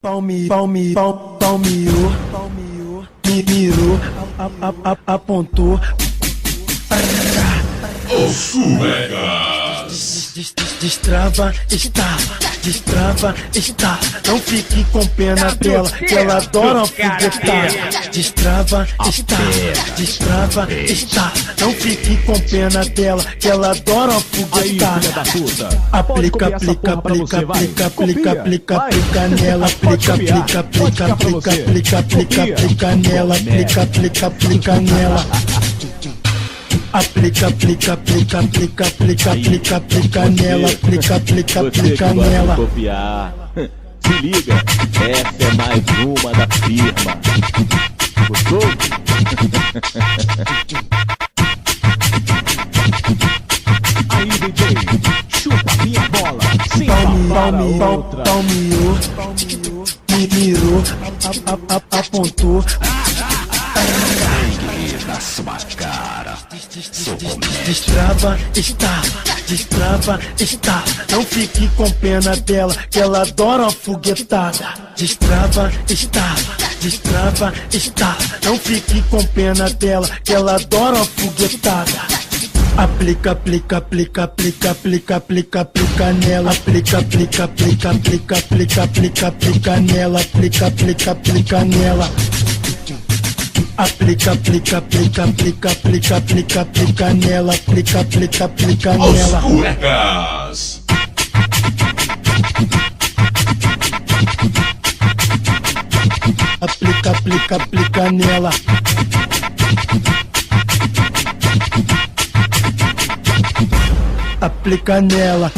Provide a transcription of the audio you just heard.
Palmeou, mirou, apontou. Os Suecas. Destrava, está. Não fique com pena dela, que ela adora foguetar. Destrava, está. Não fique com pena dela, que ela adora foguetar. Aplica nela, aplica nela, aplica nela. Aplica nela, aplica nela. Copiar. Se liga, essa é mais uma da firma. Gostou? Aí, DJ, chuta minha bola. Sem Palmeou, mirou, apontou. Na sua cara. Destrava, está. Não fique com pena dela, que ela adora uma foguetada. Destrava, está. Não fique com pena dela, que ela adora uma foguetada. Aplica nela, aplica nela, aplica nela. Aplica nela, aplica nela. Os Suecas. Aplica nela. Aplica nela.